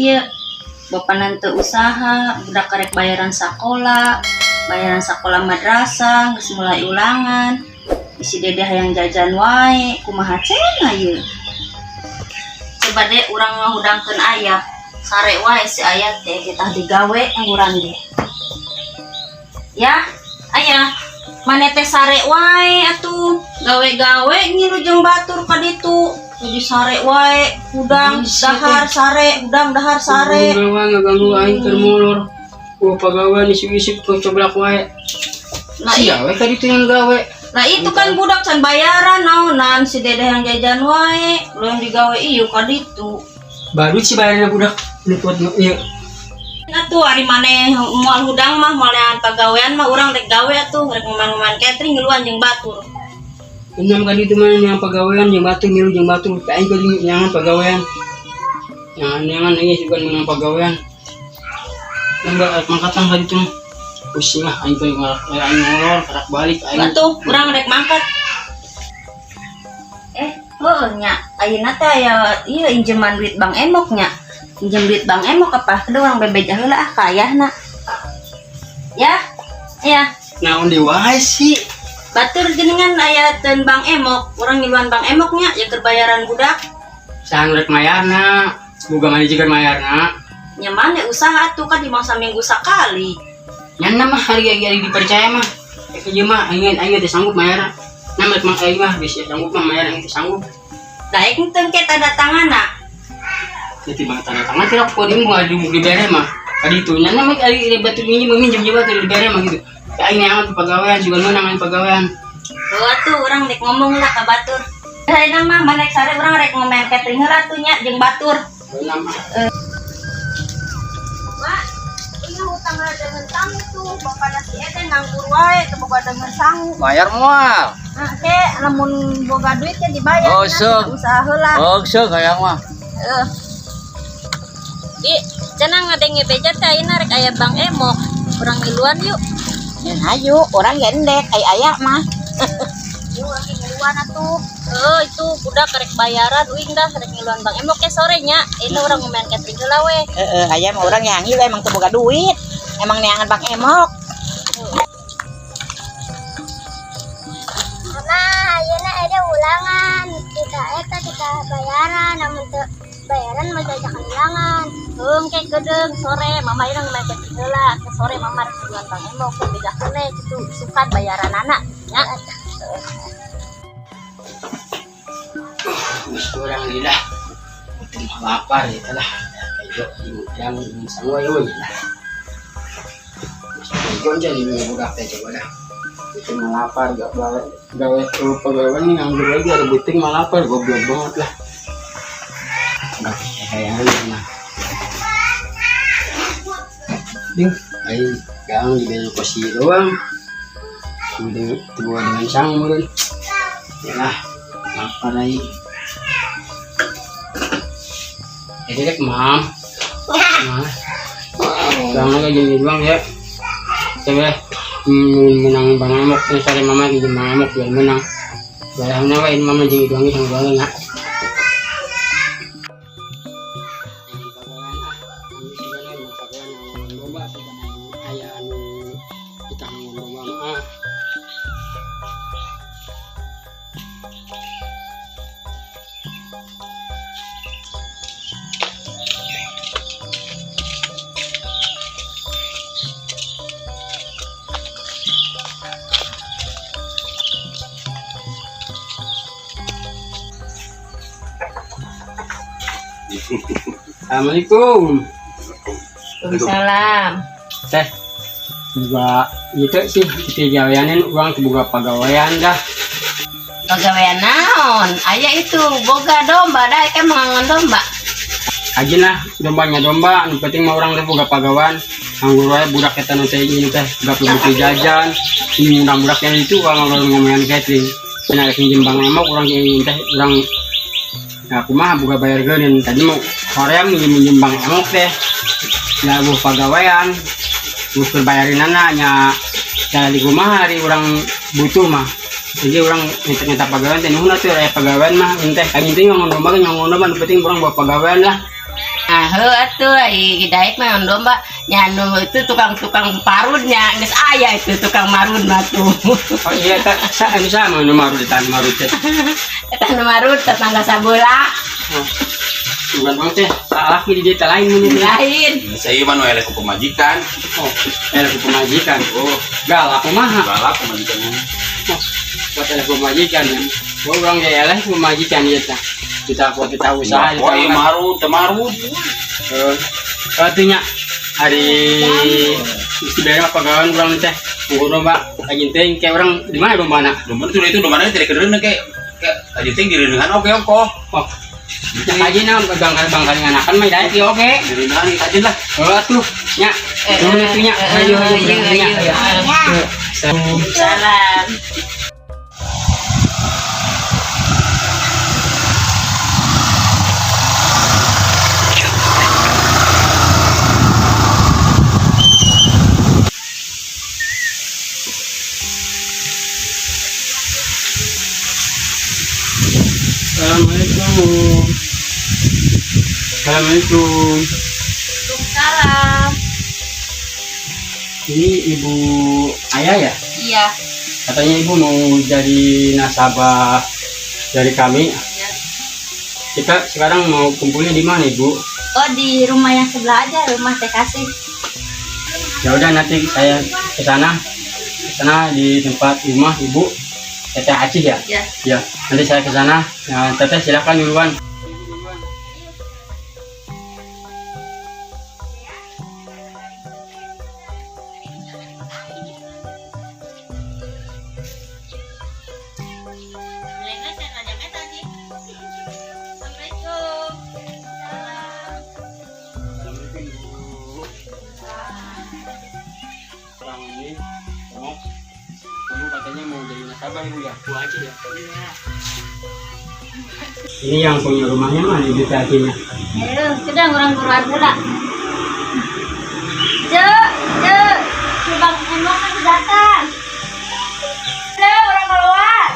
iya bapak nanti usaha budak karek bayaran sekolah madrasah geus mulai ulangan isi dedeh yang jajan wae kumaha cenah ieu coba deh urang ngahudangkeun aya sare wae si aya teh kita digawe ngurang deh ya aya maneh teh sare wae atuh gawe-gawe ngilu jeung batur ka ditu jadi sare wae udang dahar sare udang dahar sare ngaganggu aing keur molor pagawean isip-isip coblak wae sia we ka ditu yang gawe. Nah itu kan budak can bayaran naonan si dedeh yang jajan wae lu yang digawe ieu ka ditu baru si bayaranna budak liput ieu atuh ari maneh moal hudang mah moal neangan pagawean mah urang rek gawe atuh rek ngoman-ngoman catering ngiluan jeung batur enam kali itu mana yang pagawean yang batur ngilu jeung batur aing kudu nyangan pagawean nyangan ieu juga menang pagawean enggak mangkatan kali itu pusing lah aing kudu aing ngolor karak balik aing atuh urang rek mangkat heuh nya ayeuna teh aya ieu injeman duit Bang Emok nya pinjam duit Bang Emok apa kedua orang bebeja heula ah kayahna ya naon deui wae sih batur jenengan aya teun Bang Emok urang ngiluan Bang Emok nya ya keur bayaran budak sahan rek mayarna boga manajegan mayarna nya mane usaha tuh kan di masa minggu sakali nyanna mah hari-hari dipercaya mah ieu mah aing teh sanggup mayar nama mah aing mah geus sanggup mah mayar aing teh sanggup daek teu ke tanda tanganna jadi bang tanda tangan tidak koding mau adu dibere mah kali itu nyanna mah ari batu minjem juga tuh dibere mah gitu aing nyangan pegawaian juga menang pegawaian tuh urang rek ngomong lah ka batur ayeuna mah manek sare urang rek ngomen catering heula tuh nya jeung batur nama Wah, ini hutang dengan sangu tuh, bapak nasi ete nganggur wae, teu boga dengan sangu. Bayar moal. Nah, teh lamun boga duit teh dibayar. Oh, sok. Usaha heula. Oh, sok hayang mah. Cenah ngadenge beja teh ayeuna rek aya Bang Emok. Urang ngiluan yuk. Yen hayu, orang gendek aya mah. Yuk urang ngiluan atuh. Itu budak karek bayaran uing dah rek ngiluan Bang Emok ke sorenya. Itu urang ngomen catering heula we. Aya mah urang yang ngilu emang teu boga duit. Emang neangan Bang Emok. Nah, ayeuna ada ulangan. Kita bayaran, namun teu bayaran mah jajakan ulangan. Ke gedeng sore mama irang main catering heula. Ke sore mama rek ngiluan Bang Emok bedakeun we kitu sukat bayaran anak nya. kurang lilah itu lapar ya lah kayak yang semua itu lah masih jadi budak teh coba dah itu lapar gak balik gawe pegawai ini nganggur lagi ada buting lapar goblok banget lah nggak kayak nah ding ayo gang di bel kosi doang udah dibawa dengan sang mungkin ya lah lapar lagi jadi mam jangan lagi jadi doang ya coba menang Bang Emok yang cari mama di Bang Emok biar menang bayangnya wain mama jadi doang yang boleh nggak Assalamualaikum. Waalaikumsalam. Teh juga itu sih kita jawayanin uang kebuka pegawaian dah. Pegawaian naon? Aya itu boga domba dah kan mengangon domba. Aja lah dombanya domba, yang penting mah orang buka pegawaian. Anggur wae budak kita nanti ini teh gak perlu beli jajan. Ini undang budak yang itu orang ngomongin catering. Kena pinjam Bang Emok orang ini teh orang aku mah buka bayar geunin tadi mau Korea minjem Bang Emok teh lah buah pegawaian butuh bayarin anaknya jadi rumah hari orang butuh mah jadi orang minta pegawaian teh nuhun atuh aya pegawaian mah teh kayak gitu ngomong domba penting orang buat pegawaian lah Nah, atuh daek mah domba nyanu itu tukang-tukang parutnya geus aya itu tukang marut mah tuh. Oh iya tak sama nu marut tan marut teh. Eta nu marut tetangga sabeula. Bukan bang teh salah di deta lain mun Lain. Saya mah nu eleh ku pemajikan. Oh, eleh pemajikan. Oh, galak kumaha? Galak pemajikan. Buat eleh pemajikan ya. Gua urang ge eleh pemajikan ieu teh. Kita usaha Wah, ieu marut, teu marut. Katunya hari istimewa pegawai urang teh. Ngurung Mbak, ajin teh kayak orang di mana dombana? Domba itu dombana teh kereun kayak tadi teh direuneuhan oke. Oh. Ajin na bangkal nganakan mah daek ieu oke. Direuneuhan ajin lah. Atuh nya. Nuhun atunya. Ayo. Salam. Assalamualaikum. Assalamualaikum. Salam. Ini Ibu Ayah ya? Iya. Katanya Ibu mau jadi nasabah dari kami. Iya. Kita sekarang mau kumpulnya di mana Ibu? Oh, di rumah yang sebelah aja, rumah Teh Kasih. Ya udah nanti saya ke sana di tempat rumah Ibu Teteh Acih ya? Ya. Ya, nanti saya ke sana. Ya, Teteh silakan duluan. Orang ini, Ibu katanya mau jadi nasabah Ibu ya? Bu Acih ya? Ini yang punya rumahnya mana Ibu Acihnya? Ayo, sudah orang keluar pula. Si Bang Emong masih datang. Orang keluar.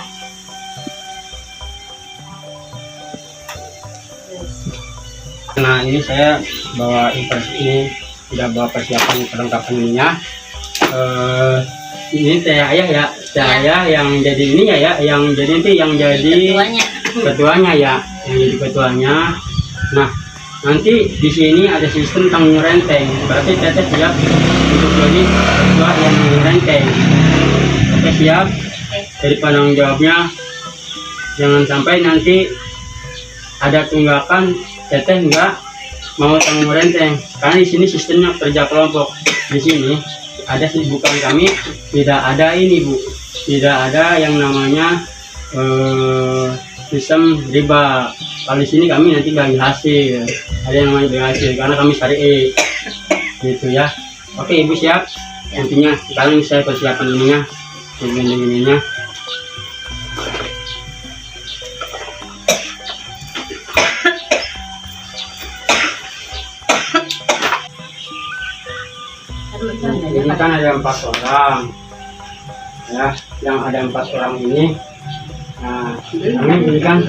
Nah ini saya bawa ini tidak bawa persiapan perlengkapan ininya. Ini teh ayah ya, teh ayah yang jadi ini ya, yang jadi nanti yang jadi ketuanya ya, yang jadi ketuanya. Nah nanti di sini ada sistem tanggung renteng, berarti teteh siap untuk jadi ketua yang tanggung renteng. Oke siap, dari penanggung jawabnya jangan sampai nanti ada tunggakan teteh enggak mau tanggung renteng, karena di sini sistemnya kerja kelompok. Di sini ada bukan kami, tidak ada ini Bu, tidak ada yang namanya sistem riba. Kalau di sini kami nanti bagi hasil, ada yang namanya bagi hasil karena kami syari'i gitu ya. Oke Ibu siap, nantinya sekarang saya persiapan ininya, ininya. Ini kan ada 4 orang ya, yang ada 4 orang ini. Nah kami berikan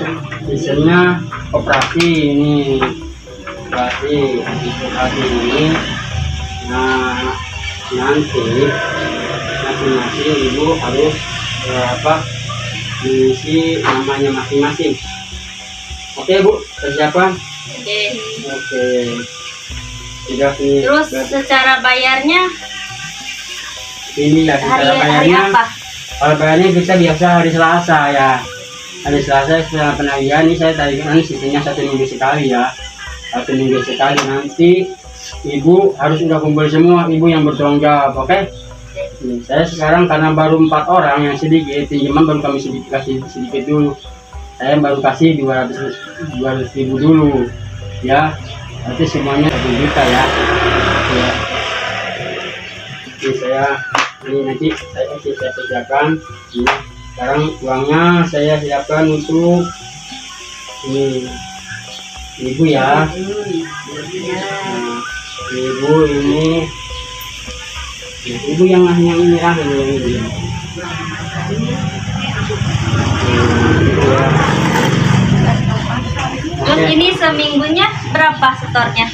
desainnya operasi ini, operasi ini. Nah nanti masing-masing Ibu harus mengisi namanya masing-masing. Oke Bu, persiapan. Oke. Tidak nih. Terus secara bayarnya ini ya, secara bayarnya. Kalau bayarnya kita biasa hari Selasa ya. Hari Selasa setelah penagihan ini saya tarikan sistemnya 1 minggu sekali ya. 1 minggu sekali, nanti Ibu harus udah kumpul semua, Ibu yang bertanggung jawab, oke? Saya sekarang karena baru 4 orang yang sedikit, pinjaman baru kami kasih sedikit dulu. Saya baru kasih 200.000 dulu ya. Nanti semuanya 1 juta ya. Ini nanti saya siapkan. Ini sekarang uangnya saya siapkan untuk ini Ibu ya. Nah, Ibu ini, Ibu yang nyerah ini. Terus ini seminggunya berapa setornya?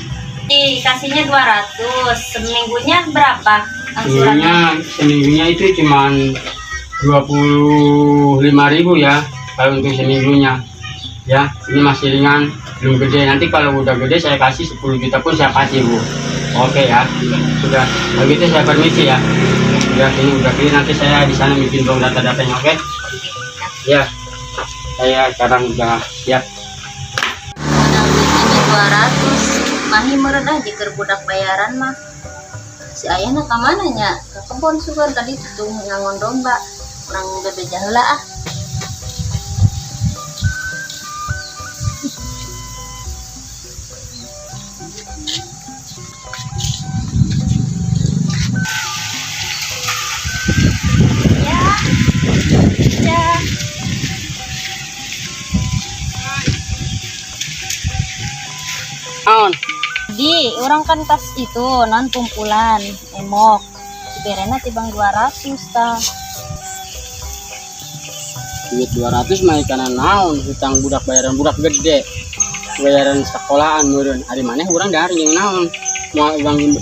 Dikasihnya 200. Seminggunya berapa angsurannya? Seminggunya itu cuman 25.000 ya kalau untuk seminggunya ya. Ini masih ringan, belum gede. Nanti kalau udah gede saya kasih 10 juta pun saya kasih, Bu. Oke ya, sudah. Kalau gitu saya permisi ya. Sudah, ini udah clear. Nanti saya di sana bikin dong data-datanya. Oke ya, saya sekarang udah siap. Ada duitnya 200. Mahi meredah jika budak bayaran mah. Si ayahna ke mana nya? Ke kebon sugar tadi tuh ngangon domba. Orang bebe jaheula ah. On. Di, orang kan tas itu non kumpulan emok. Berena tibang 200 ta. Duit 200 mah ikanan naon, hutang budak bayaran budak gede. Bayaran sekolahan meureun. Ari maneh urang dari yang naon. Mau uang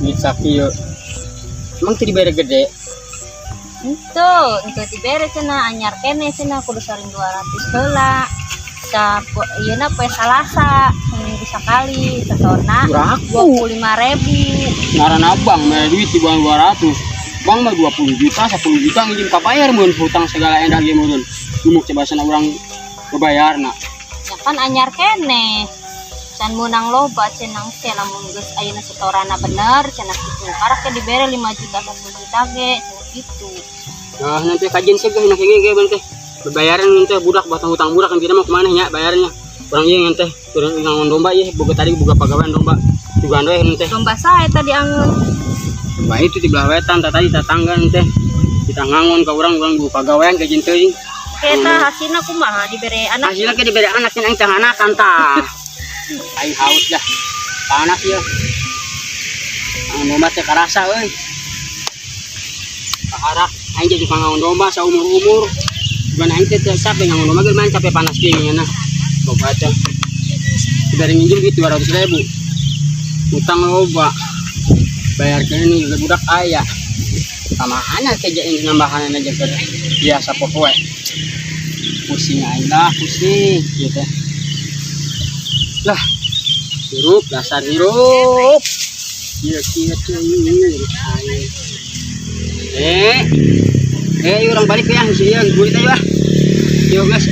duit sakieu. Emang teu dibayar gede. Itu dibere cenah anyar kene cenah kudu saring 200 heula. Iya na poe Salasa seminggu sekali setona 25.000. Ngaran abang mah duit di bawah 200. Bang mah 20 juta, 10 juta ngijin kabayar mun hutang segala endah ge mun. Lumuk cebasana urang bebayarna. Ya kan anyar kene. Can munang loba cenang teh lamun geus ayeuna setorana bener cenah kitu. Karak ke dibere 5 juta 10 juta ge cenah kitu. Nah, nanti kajian sih ge ge bang teh. Bayaran nanti budak batang hutang budak kan kita mau kemana ya bayarnya orang iya nanti turun ngangon domba ya boga tadi boga pagawean domba juga ando nanti domba saya tadi angon domba itu di belah wetan tadi tetangga nanti kita ngangon ke orang boga pagawean ke jinteuing kita hasilnya kumaha diberi anak hasilnya ke diberi anak yang tengah anak tanta aing haus dah anak ya domba teh karasa euy kaharak aing jadi ngangon domba saumur-umur gimana itu capek nggak ngomong lagi main capek panas gini nah kau baca dari minjem gitu 200.000 utang loba bayar ke ini budak ayah sama anak kerja ini nambahan aja ke biasa pokoknya pusing aja pusing gitu lah hirup dasar hirup iya tuh orang balik ya sih ya gue tanya yuk guys